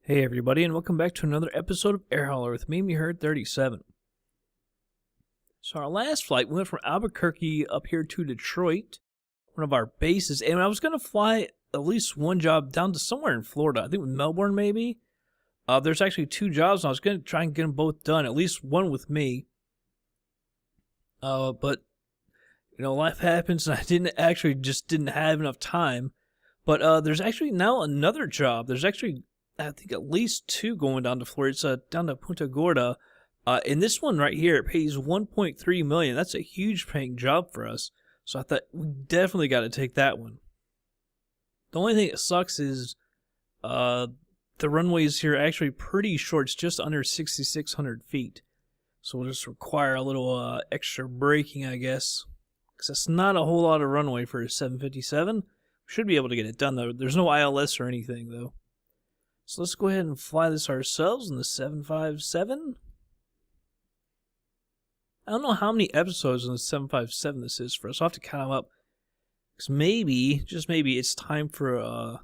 Hey everybody, and welcome back to another episode of Air Hauler with me, Herd 37. So our last flight, we went from Albuquerque up here to Detroit, one of our bases, and I was going to fly at least one job down to somewhere in Florida. I think Melbourne maybe. There's actually two jobs, and I was going to try and get them both done, at least one with me. But, you know, life happens, and I didn't have enough time. But there's actually now another job. There's actually, I think, at least two going down to Florida. It's down to Punta Gorda. And this one right here, it pays $1.3 million. That's a huge paying job for us. So I thought we definitely got to take that one. The only thing that sucks is the runways here are actually pretty short. It's just under 6,600 feet. So we'll just require a little extra braking, I guess. Because that's not a whole lot of runway for a 757. We should be able to get it done, though. There's no ILS or anything, though. So let's go ahead and fly this ourselves in the 757. I don't know how many episodes in the 757 this is for us. I'll have to count them up. Because maybe, just maybe, it's time for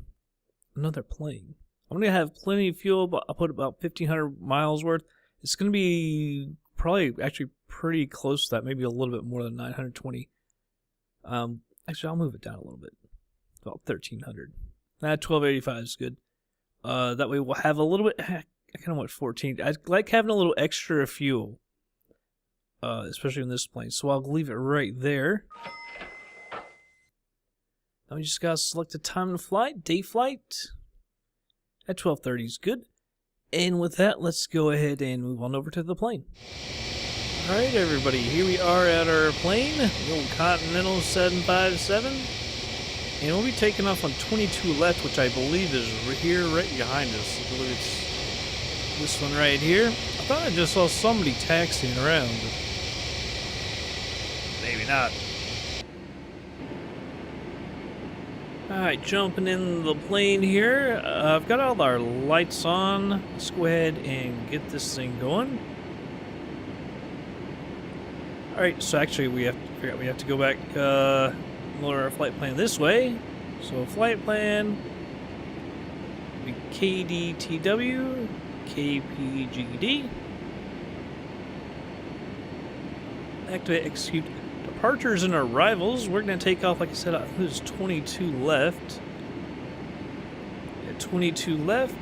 another plane. I'm going to have plenty of fuel, but I'll put about 1,500 miles worth. It's going to be probably actually pretty close to that. Maybe a little bit more than 920. Actually, I'll move it down a little bit. About 1,300. 1,285 is good. That way we'll have a little bit, I kind of want 14. I like having a little extra fuel, especially in this plane. So I'll leave it right there. Now we just got to select the time to flight, day flight. At 12:30 is good. And with that, let's go ahead and move on over to the plane. Alright everybody, here we are at our plane, the old Continental 757. And we'll be taking off on 22 left, which I believe is here right behind us. I believe it's this one right here. I thought I just saw somebody taxiing around. Maybe not. Alright, jumping in the plane here. I've got all our lights on. Let's go ahead and get this thing going. Alright, so actually we have to go back, lower our flight plan this way. So flight plan, be KDTW, KPGD. Activate, execute departures and arrivals. We're going to take off, like I said, there's 22 left. Yeah, 22 left.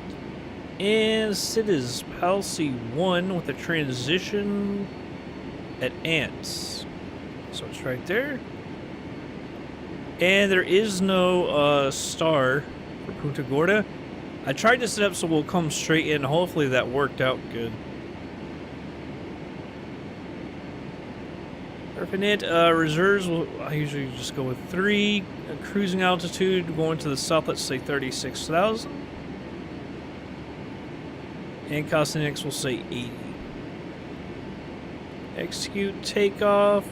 And sit is policy 1 with a transition at Ants. So it's right there. And there is no star for Punta Gorda. I tried to set up so we'll come straight in. Hopefully that worked out good. Definite reserves, I usually just go with 3. Cruising altitude, going to the south, let's say 36,000. And cost index, we'll say 80. Execute takeoff.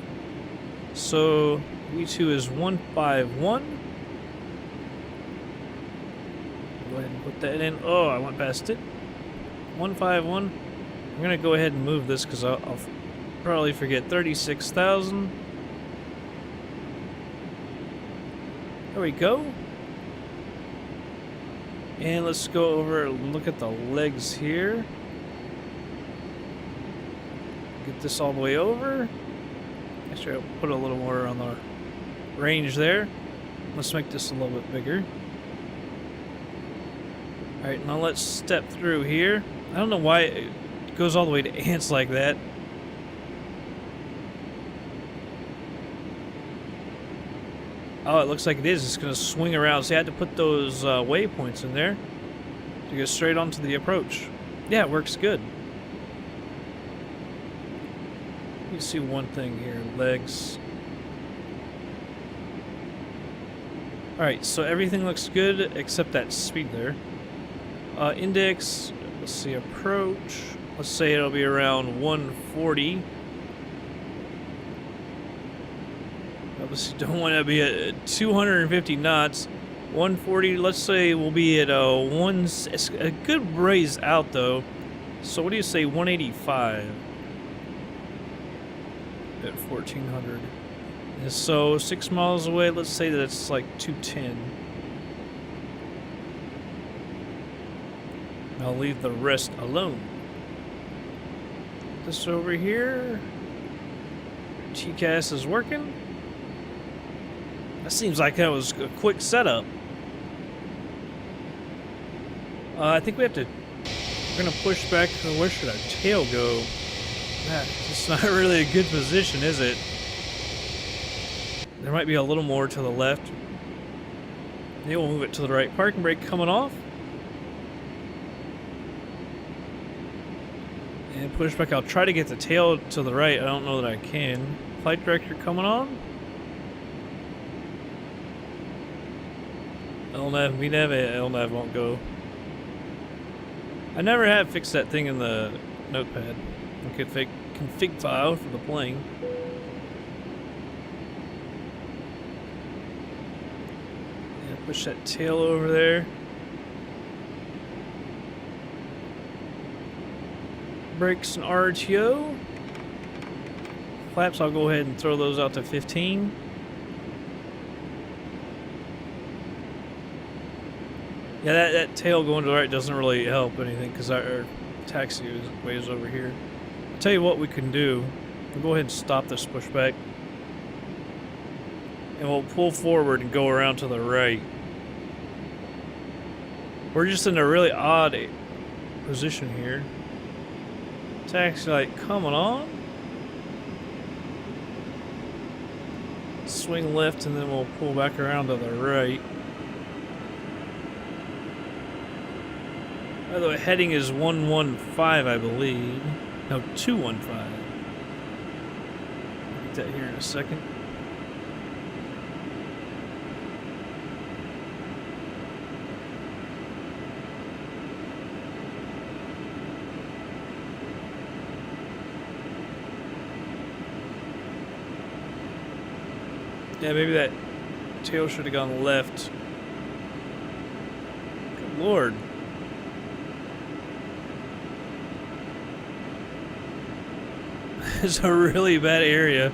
So V2 is 151. Go ahead and put that in. Oh, I went past it. 151. I'm going to go ahead and move this because I'll probably forget 36,000. There we go. And let's go over and look at the legs here. Get this all the way over. Actually, I'll put a little more on the range there. Let's make this a little bit bigger. Alright, now let's step through here. I don't know why it goes all the way to Ants like that. Oh, it looks like it is. It's going to swing around. So you had to put those waypoints in there to get straight onto the approach. Yeah, it works good. You see one thing here, legs. Alright, so everything looks good except that speed there. Index, let's see, approach. Let's say it'll be around 140. Obviously don't want to be at 250 knots. 140, let's say we'll be at a good raise out though. So what do you say, 185? At 1,400. So 6 miles away, let's say that it's like 210. I'll leave the rest alone. This over here. TCAS is working. That seems like that was a quick setup. I think we have to. We're gonna push back. Where should our tail go? It's not really a good position, is it? There might be a little more to the left. Maybe we'll move it to the right. Parking brake coming off. And push back. I'll try to get the tail to the right. I don't know that I can. Flight director coming on. LNAV, VNAV, LNAV won't go. I never have fixed that thing in the notepad. Config file for the plane. Yeah, push that tail over there. Brakes and RTO. Flaps, I'll go ahead and throw those out to 15. Yeah, that tail going to the right doesn't really help anything because our taxiway is over here. I'll tell you what we can do. We'll go ahead and stop this pushback. And we'll pull forward and go around to the right. We're just in a really odd position here. Taxi light coming on. Swing left and then we'll pull back around to the right. By the way, heading is 115, I believe. No, 215. I'll get that here in a second. Yeah, maybe that tail should have gone left. Good Lord. It's a really bad area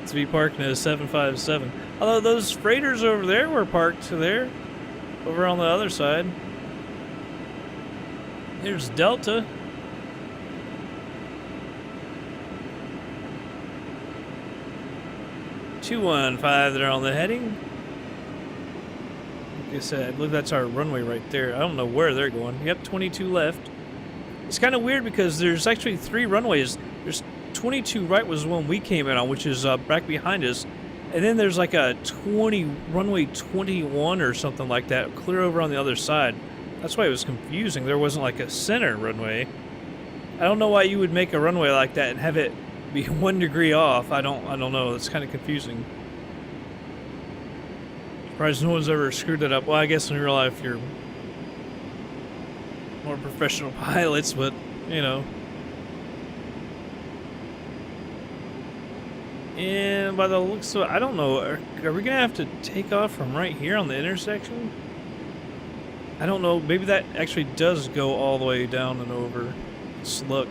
to be parking at a 757. Although those freighters over there were parked there, over on the other side. Here's Delta. $215 there on the heading. Like I said, I believe that's our runway right there. I don't know where they're going. Yep, 22 left. It's kind of weird because there's actually 3 runways. There's 22 right was the one we came in on, which is back behind us. And then there's like a runway 21 or something like that, clear over on the other side. That's why it was confusing. There wasn't like a center runway. I don't know why you would make a runway like that and have it be 1 degree off. I don't know. It's kind of confusing. Surprised no one's ever screwed that up. Well, I guess in real life you're more professional pilots, but you know. And by the looks of it, I don't know. Are we gonna have to take off from right here on the intersection? I don't know. Maybe that actually does go all the way down and over. Let's look.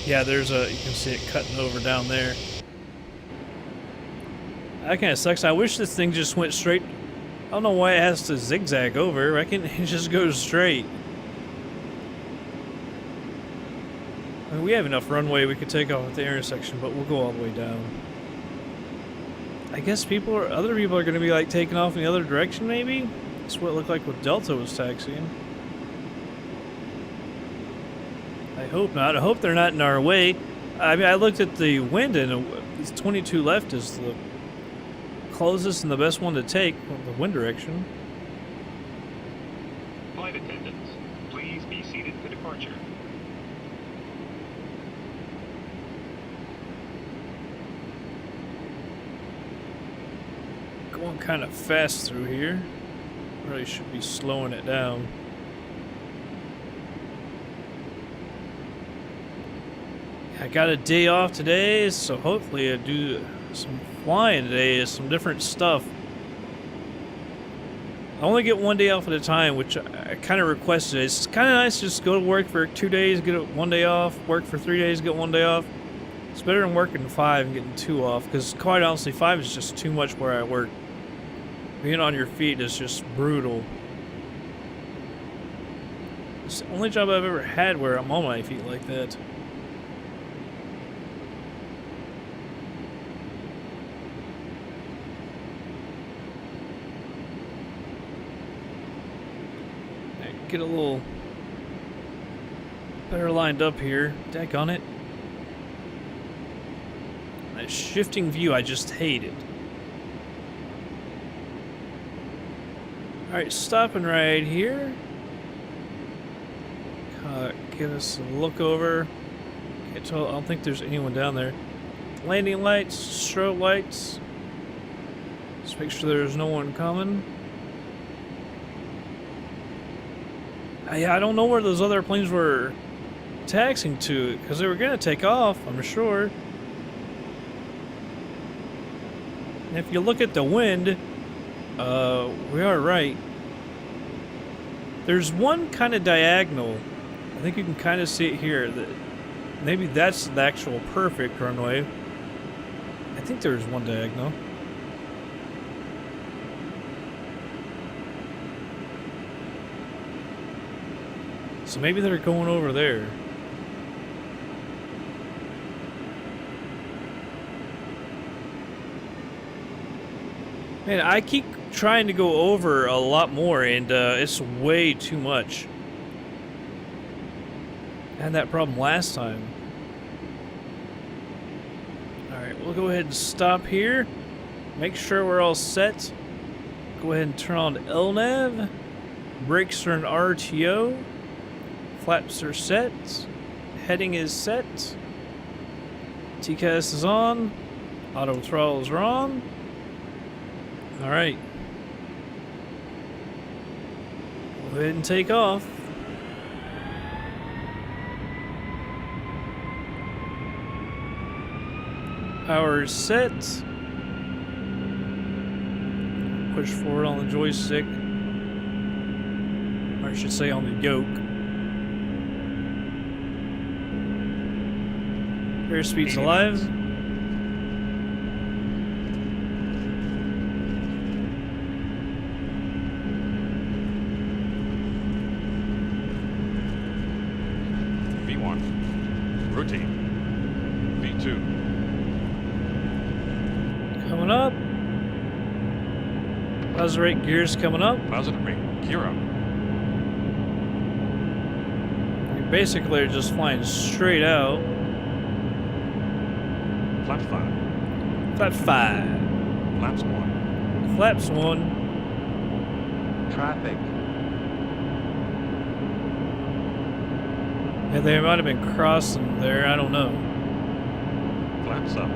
Yeah, you can see it cutting over down there. That kind of sucks. I wish this thing just went straight. I don't know why it has to zigzag over. I can it just goes straight. I mean, we have enough runway we could take off at the intersection, but we'll go all the way down. I guess other people are going to be like taking off in the other direction, maybe? That's what it looked like what Delta was taxiing. I hope not. I hope they're not in our way. I mean, I looked at the wind and it's 22 left is the closest and the best one to take, the wind direction. Flight attendants, please be seated for departure. Going kind of fast through here. Really should be slowing it down. I got a day off today, so hopefully I do some flying today, some different stuff. I only get 1 day off at a time, which I kind of requested. It's kind of nice to just go to work for 2 days, get 1 day off, work for 3 days, get 1 day off. It's better than working 5 and getting 2 off, because quite honestly, 5 is just too much where I work. Being on your feet is just brutal. It's the only job I've ever had where I'm on my feet like that. Get a little better lined up here. Daggone it. That shifting view, I just hate it. Alright, stopping right here. Give us a look over. Can't tell, I don't think there's anyone down there. Landing lights, strobe lights. Just make sure there's no one coming. Yeah, I don't know where those other planes were taxiing to, because they were going to take off, I'm sure. And if you look at the wind, we are right. There's one kind of diagonal. I think you can kind of see it here. That maybe that's the actual perfect runway. I think there's one diagonal. So maybe they're going over there. Man, I keep trying to go over a lot more, and it's way too much. I had that problem last time. Alright, we'll go ahead and stop here. Make sure we're all set. Go ahead and turn on LNAV. Brakes are in RTO. Flaps are set. Heading is set. TCAS is on. Auto throttles are on. Alright. Go ahead and take off. Power is set. Push forward on the joystick. Or I should say on the yoke. Airspeed's alive. V1. Routine. V2. Coming up. Positive rate gears coming up. Positive rate. Gear up. You basically are just flying straight out. Flap 5. Flap 5. Flaps 1. Flaps 1. Traffic. Yeah, they might have been crossing there, I don't know. Flaps up.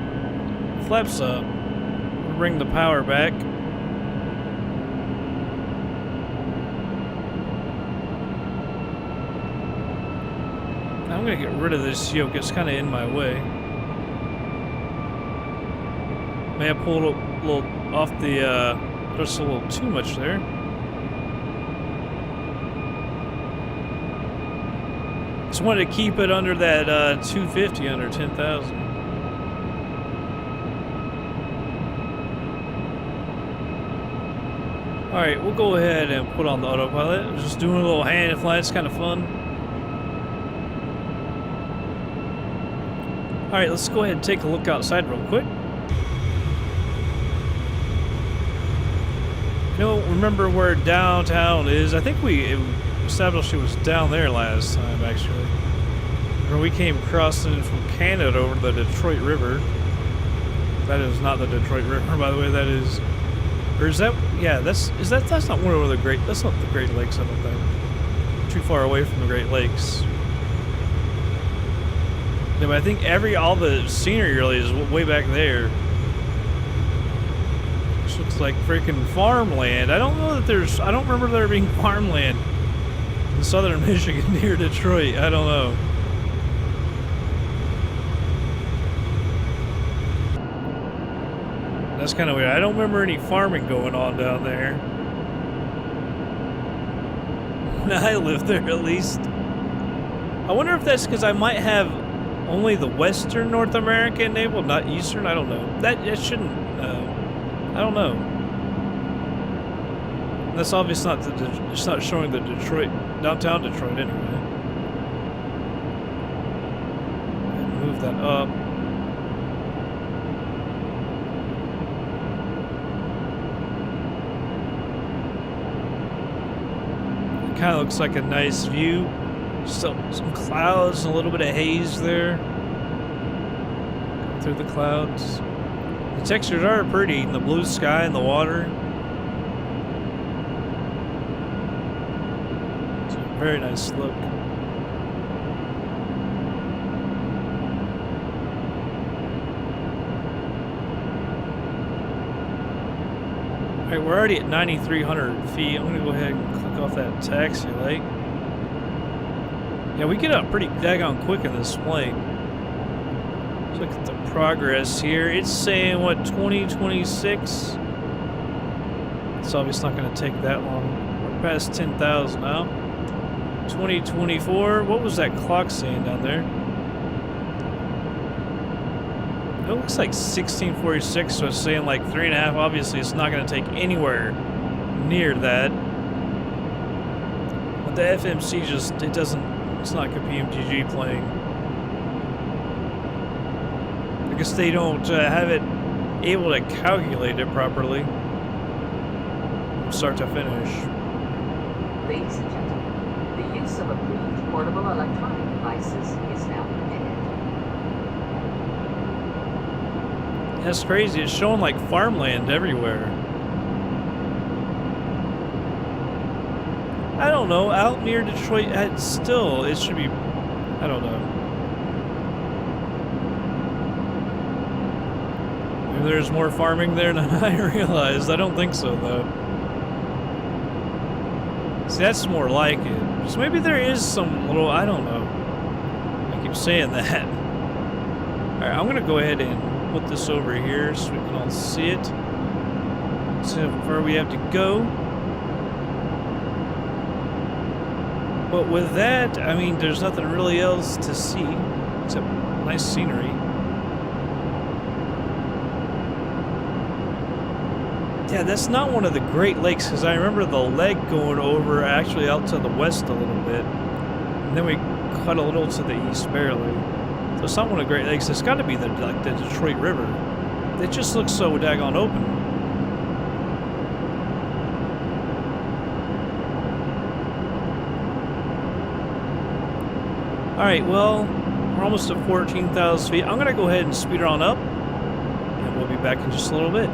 Flaps up. We'll bring the power back. I'm gonna get rid of this yoke, it's kinda in my way. May have pulled a little off the, just a little too much there. Just wanted to keep it under that 250, under 10,000. Alright, we'll go ahead and put on the autopilot. Just doing a little hand fly, it's kind of fun. Alright, let's go ahead and take a look outside real quick. You know, remember where downtown is? I think we established it was down there last time, actually. Where we came crossing from Canada over the Detroit River. That is not the Detroit River, by the way. That is, or is that? Yeah, that's not one of the Great. That's not the Great Lakes. I don't think. Too far away from the Great Lakes. Yeah, but I think all the scenery really is way back there. This looks like freaking farmland. I don't know that there's. I don't remember there being farmland in southern Michigan near Detroit. I don't know. That's kind of weird. I don't remember any farming going on down there. I live there at least. I wonder if that's because I might have only the Western North America enabled, not Eastern. I don't know. That shouldn't. I don't know. And that's obviously not it's not showing the downtown Detroit anyway. Move that up. It kind of looks like a nice view. Some clouds and a little bit of haze there. Going through the clouds. The textures are pretty in the blue sky and the water. It's a very nice look. Alright, we're already at 9,300 feet. I'm going to go ahead and click off that taxi light. Yeah, we get up pretty daggone quick in this plane. Let's look at the progress here. It's saying, what, 2026? It's obviously not going to take that long. We're past 10,000 now. 2024. What was that clock saying down there? It looks like 1646, so it's saying like 3.5. Obviously, it's not going to take anywhere near that. But the FMC just, it doesn't, it's not like a PMGG plane. I guess they don't have it able to calculate it properly from start to finish. Ladies and gentlemen, the use of approved portable electronic devices is now permitted. That's crazy. It's showing like farmland everywhere. I don't know. Out near Detroit, still, it should be. I don't know. Maybe there's more farming there than I realized. I don't think so, though. See, that's more like it. So maybe there is some little. I don't know. I keep saying that. Alright, I'm going to go ahead and put this over here so we can all see it. See how far we have to go. But with that, I mean, there's nothing really else to see except nice scenery. Yeah, that's not one of the Great Lakes, because I remember the leg going over actually out to the west a little bit. And then we cut a little to the east barely. So it's not one of the Great Lakes. It's got to be the Detroit River. It just looks so daggone open. Alright, well, we're almost at 14,000 feet. I'm going to go ahead and speed her on up. And we'll be back in just a little bit.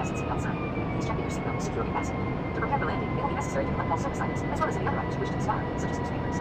fasten seatbelt sign. Please check that your seatbelt is securely fastened. To prepare for landing, it will be necessary to collect all service items, as well as any other items you wish to discard, such as newspapers.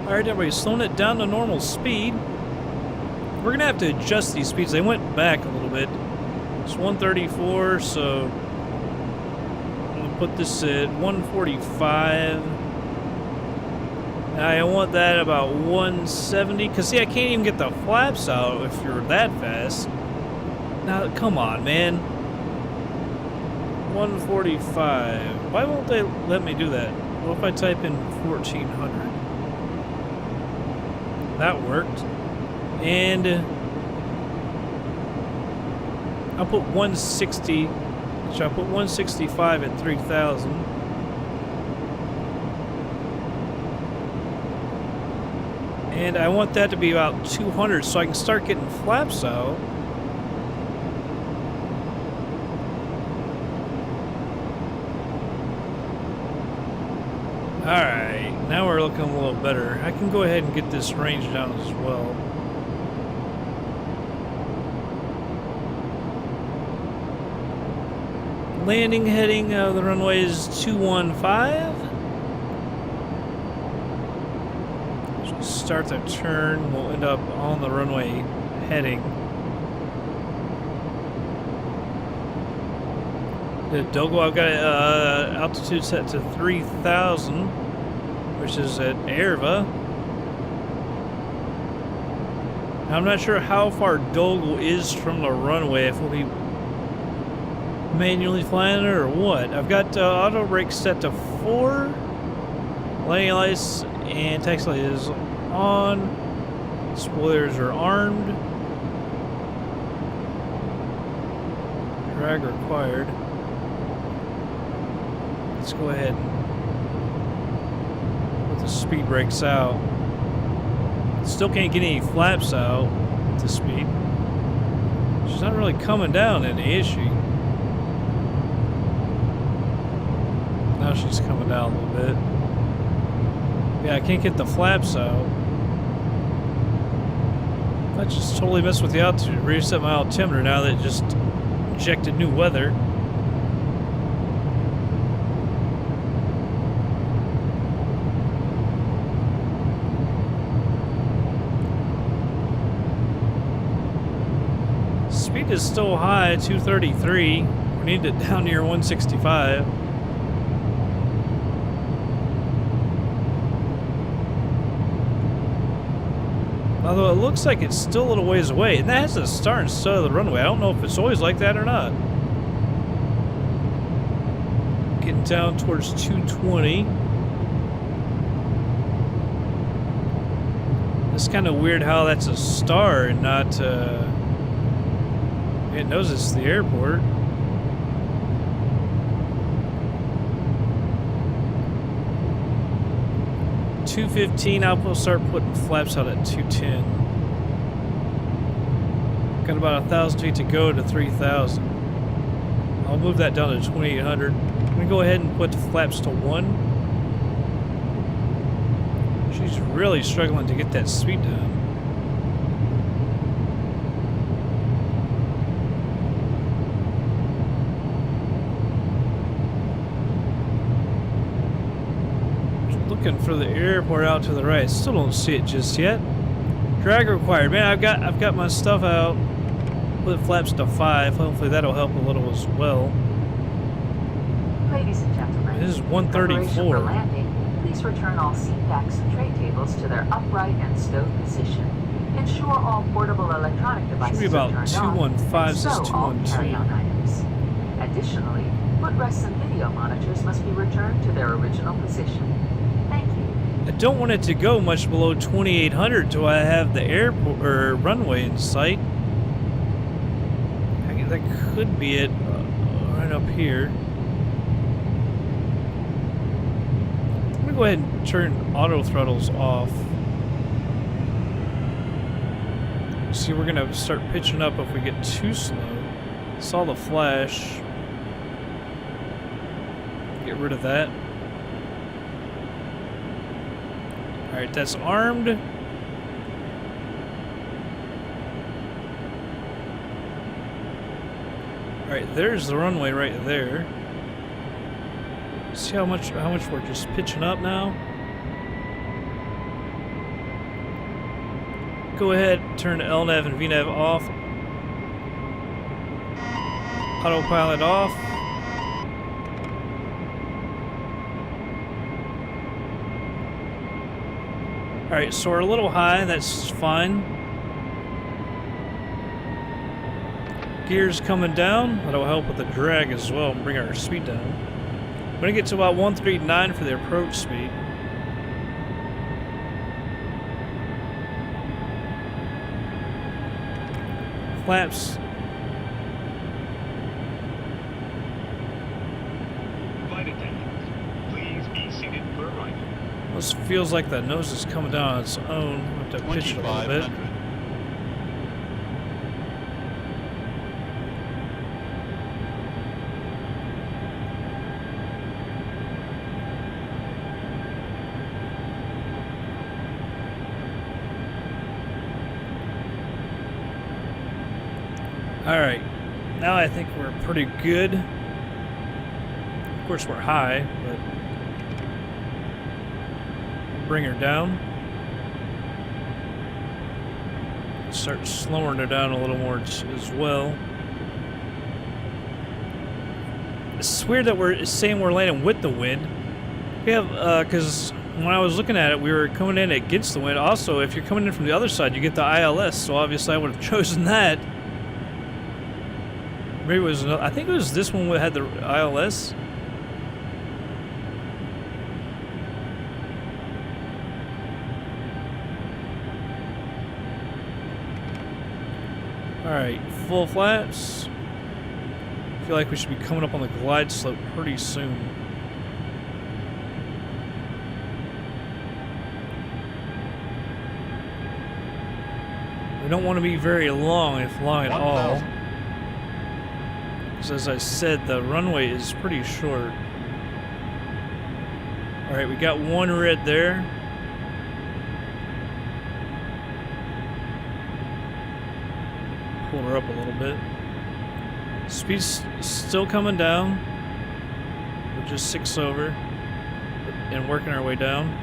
Alright, everybody, slowing it down to normal speed. We're gonna have to adjust these speeds. They went back a little bit. It's 134, so I'm gonna put this at 145. I want that about 170, because see, I can't even get the flaps out if you're that fast. Now, come on, man. 145. Why won't they let me do that? What if I type in 1400? That worked. And I'll put 160. So I'll put 165 at 3,000. And I want that to be about 200 so I can start getting flaps out. Alright, now we're looking a little better. I can go ahead and get this range down as well. Landing heading, the runway is 215. Just start the turn, we'll end up on the runway heading. The Dogo, I've got altitude set to 3,000, which is at Erva. I'm not sure how far Dogo is from the runway, if we'll be manually flying it or what. I've got auto brake set to 4. Landing lights and taxi light is on. Spoilers are armed. Drag required. Let's go ahead and put the speed brakes out. Still can't get any flaps out at this speed. She's not really coming down, any is she? Now she's coming down a little bit. Yeah, I can't get the flaps out. I just totally messed with the altitude. Reset my altimeter now that it just injected new weather. Speed is still high, 233. We need it down near 165. Although it looks like it's still a little ways away, and that has to start and start of the runway. I don't know if it's always like that or not. Getting down towards 220. It's kind of weird how that's a star and not, it knows it's the airport. $215, I'll start putting flaps out at 210. Got about 1,000 feet to go to 3,000. I'll move that down to 2,800. I'm gonna go ahead and put the flaps to 1. She's really struggling to get that speed down. Looking for the airport out to the right. Still don't see it just yet. Drag required. Man, I've got my stuff out. Put flaps to 5. Hopefully that'll help a little as well. Ladies and gentlemen, This is in preparation 134. for landing, please return all seat backs and tray tables to their upright and stowed position. Ensure all portable electronic devices Should be about are turned 215, on, and this is stow all 212. carry-on items. Additionally, footrests and video monitors must be returned to their original position. Thank you. I don't want it to go much below 2,800 till I have the airport or runway in sight. That could be it right up here. I'm gonna go ahead and turn auto throttles off. See, we're gonna start pitching up if we get too slow. Saw the flash. Get rid of that. Alright, that's armed. Alright, there's the runway right there. See how much we're just pitching up now? Go ahead, turn LNAV and VNAV off. Autopilot off. Alright, so we're a little high, that's fine. Gears coming down, that'll help with the drag as well and bring our speed down. We're gonna get to about 139 for the approach speed. Flaps. Flight attendants, please be seated for arrival. This feels like the nose is coming down on its own. I have to pitch it a little bit. 2,500. Alright, now I think we're pretty good. Of course we're high, but bring her down. Start slowing her down a little more as well. It's weird that we're saying we're landing with the wind. We have, because when I was looking at it, we were coming in against the wind. Also, if you're coming in from the other side, you get the ILS, so obviously I would have chosen that. Maybe it was another, I think it was this one that had the ILS. Alright, full flaps. I feel like we should be coming up on the glide slope pretty soon. We don't want to be very long, if long at all. 1,000. Because as I said, the runway is pretty short. Alright, we got one red there. Pull her up a little bit. Speed's still coming down. We're just 6 over. And working our way down.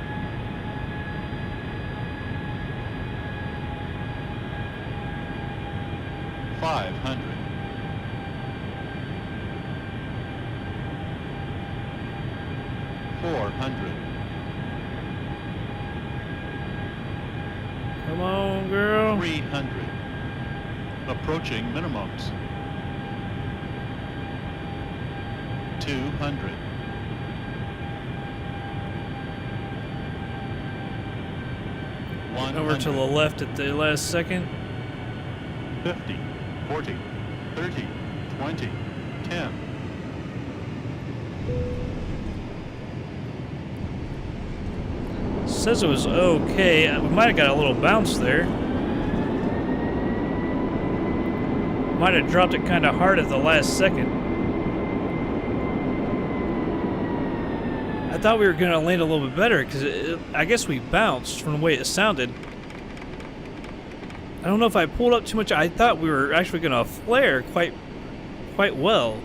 $500. 400. Come on, girl. 300. Approaching minimums. 200. Over to the left at the last second. 50, 40, 30, 20, 10. Says it was okay. We might have got a little bounce there. Might have dropped it kind of hard at the last second. I thought we were going to land a little bit better because I guess we bounced from the way it sounded. I don't know if I pulled up too much. I thought we were actually going to flare quite well.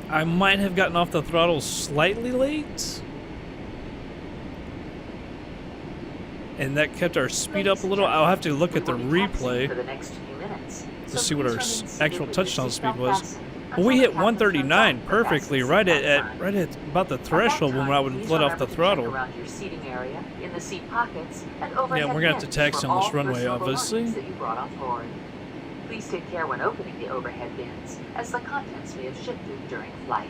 I might have gotten off the throttle slightly late. And that kept our speed up a little. I'll have to look at the replay to see what our actual touchdown speed was. But we hit 139 perfectly, right at about the threshold when I would let off the throttle. Yeah, we're gonna have to taxi on this runway, obviously. Please take care when opening the overhead bins, as the contents may have shifted during flight.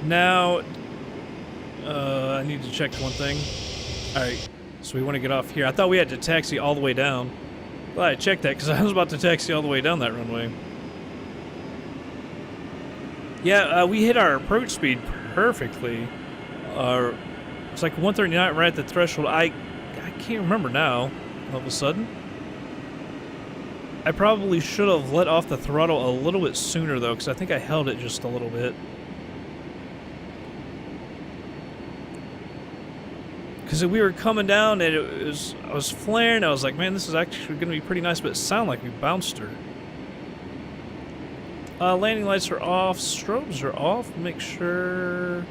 Now, I need to check one thing. Alright, so we want to get off here. I thought we had to taxi all the way down. Well, I checked that because I was about to taxi all the way down that runway. Yeah, we hit our approach speed perfectly. It's like 139 right at the threshold. I can't remember now, all of a sudden. I probably should have let off the throttle a little bit sooner, though, because I think I held it just a little bit. Because we were coming down and I was flaring. I was like, man, this is actually going to be pretty nice, but it sounded like we bounced her. Landing lights are off. Strobes are off. Make sure.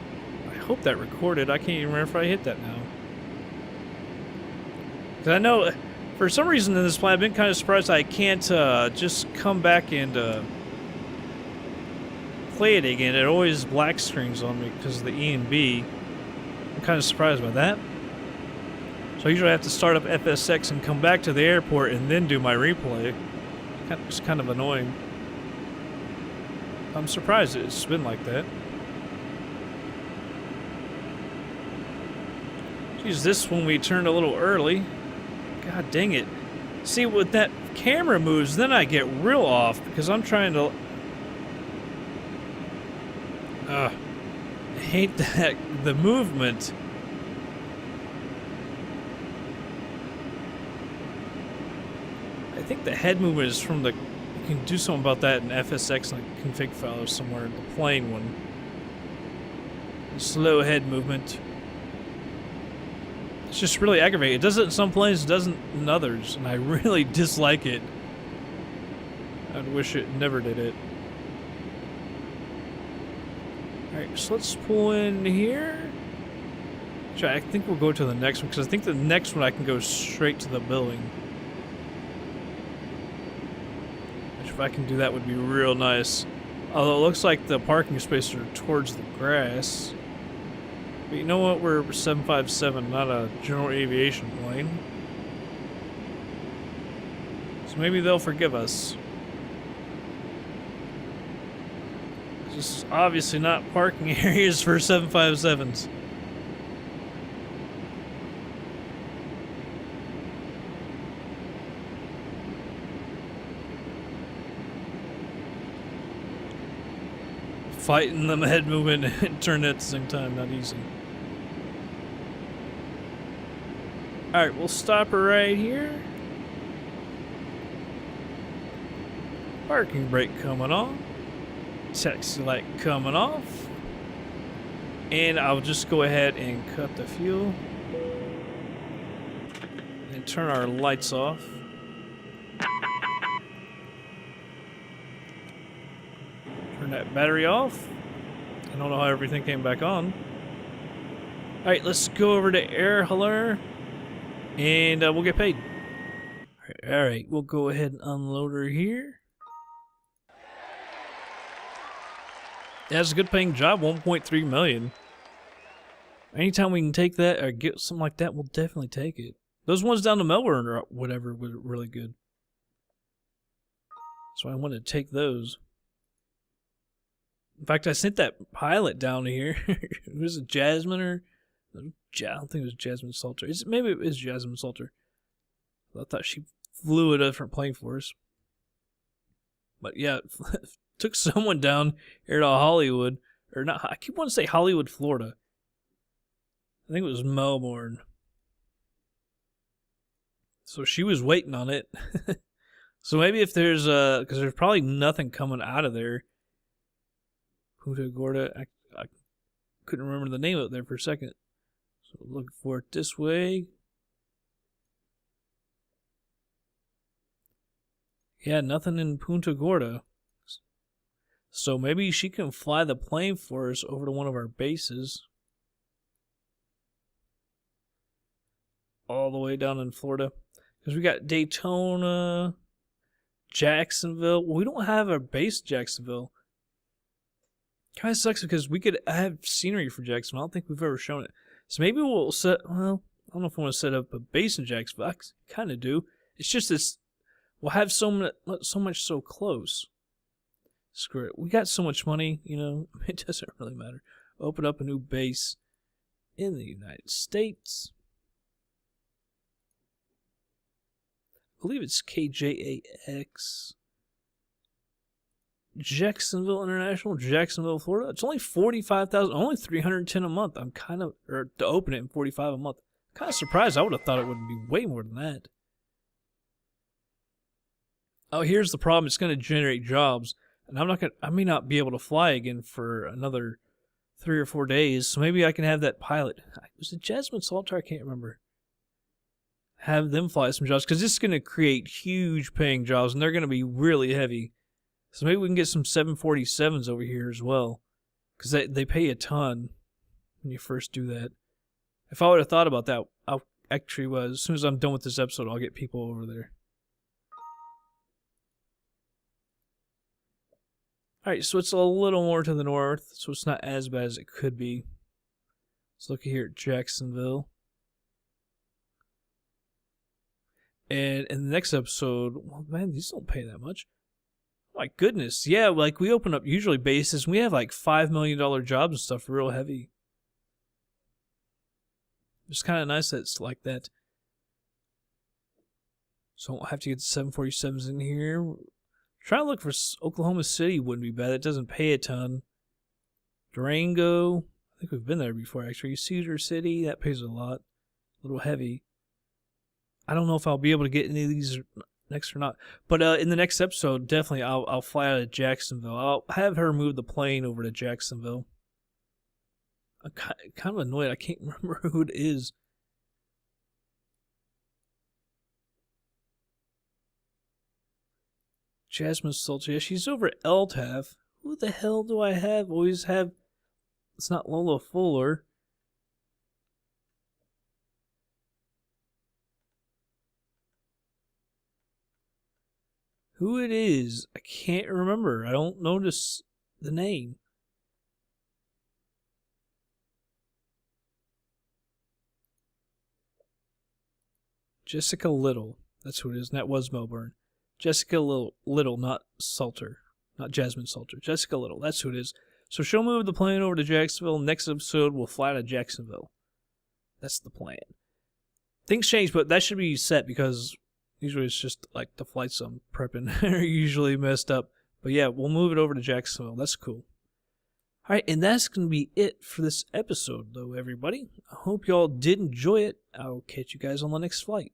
I hope that recorded. I can't even remember if I hit that now. Because I know, for some reason in this play, I've been kind of surprised I can't just come back and play it again. It always black screens on me because of the E and B. I'm kind of surprised by that. So I usually have to start up FSX and come back to the airport and then do my replay. It's kind of annoying. I'm surprised it's been like that. Geez, this one we turned a little early. God dang it. See, with that camera moves, then I get real off because I'm trying to... I hate that, the movement. I think the head movement is from the... You can do something about that in FSX and a config file or somewhere, the plane one. The slow head movement. It's just really aggravating. It does it in some planes, it doesn't in others, and I really dislike it. I'd wish it never did it. Alright, so let's pull in here. I think we'll go to the next one, because I think the next one I can go straight to the building. Which, if I can do that, would be real nice. Although it looks like the parking spaces are towards the grass. But you know what? We're 757, not a general aviation plane. So maybe they'll forgive us. This is obviously not parking areas for 757s. Fighting the head movement and turn at the same time, not easy. Alright, we'll stop her right here. Parking brake coming on. Taxi light coming off. And I'll just go ahead and cut the fuel. And turn our lights off. Turn that battery off. I don't know how everything came back on. Alright, let's go over to air hauler. And we'll get paid. Alright, we'll go ahead and unload her here. That's a good paying job, 1.3 million. Anytime we can take that or get something like that, we'll definitely take it. Those ones down to Melbourne or whatever were really good. So I want to take those. In fact, I sent that pilot down here. Who's it, Jasmine or I don't think it was Jasmine Salter. Maybe it is Jasmine Salter. I thought she flew a different plane for us. But yeah, took someone down here to Hollywood. Or not, I keep wanting to say Hollywood, Florida. I think it was Melbourne. So she was waiting on it. So maybe if there's because there's probably nothing coming out of there. Punta Gorda. I couldn't remember the name of it there for a second. So looking for it this way. Yeah, nothing in Punta Gorda. So maybe she can fly the plane for us over to one of our bases. All the way down in Florida. Because we got Daytona, Jacksonville. Well, we don't have a base in Jacksonville. Kind of sucks because we could have scenery for Jacksonville. I don't think we've ever shown it. So maybe we'll set, well, I don't know if I want to set up a base in Jacksonville. I kind of do. It's just this, we'll have so much so close. Screw it. We got so much money, you know, it doesn't really matter. Open up a new base in the United States. I believe it's KJAX. Jacksonville International, Jacksonville, Florida. It's only $45,000, only $310 a month. I'm kind of, or to open it in $45 a month. Kind of surprised. I would have thought it would be way more than that. Oh, here's the problem. It's going to generate jobs, and I may not be able to fly again for another 3 or 4 days. So maybe I can have that pilot. Was it Jasmine Salter? I can't remember. Have them fly some jobs because this is going to create huge paying jobs, and they're going to be really heavy. So maybe we can get some 747s over here as well, because they pay a ton when you first do that. If I would have thought about that, I'll actually, as soon as I'm done with this episode, I'll get people over there. Alright, so it's a little more to the north, so it's not as bad as it could be. Let's look here at Jacksonville. And in the next episode, well, man, these don't pay that much. My goodness, yeah, like we open up usually bases, and we have like $5 million jobs and stuff real heavy. It's kind of nice that it's like that. So I won't have to get the 747s in here. Trying to look for Oklahoma City wouldn't be bad. It doesn't pay a ton. Durango, I think we've been there before actually. Cedar City, that pays a lot. A little heavy. I don't know if I'll be able to get any of these next or not. But in the next episode, definitely I'll fly out of Jacksonville. I'll have her move the plane over to Jacksonville. I'm kind of annoyed. I can't remember who it is. Jasmine Salter. Yeah, she's over at LTAF. Who the hell do I have? Always have. It's not Lola Fuller. Who it is, I can't remember. I don't notice the name. Jessica Little. That's who it is, and that was Melbourne. Jessica Little, not Salter. Not Jasmine Salter. Jessica Little, that's who it is. So she'll move the plane over to Jacksonville. Next episode, we'll fly to Jacksonville. That's the plan. Things change, but that should be set because usually it's just like the FlightSim prepping are usually messed up. But yeah, we'll move it over to Jacksonville. That's cool. Alright, and that's going to be it for this episode, though, everybody. I hope y'all did enjoy it. I'll catch you guys on the next flight.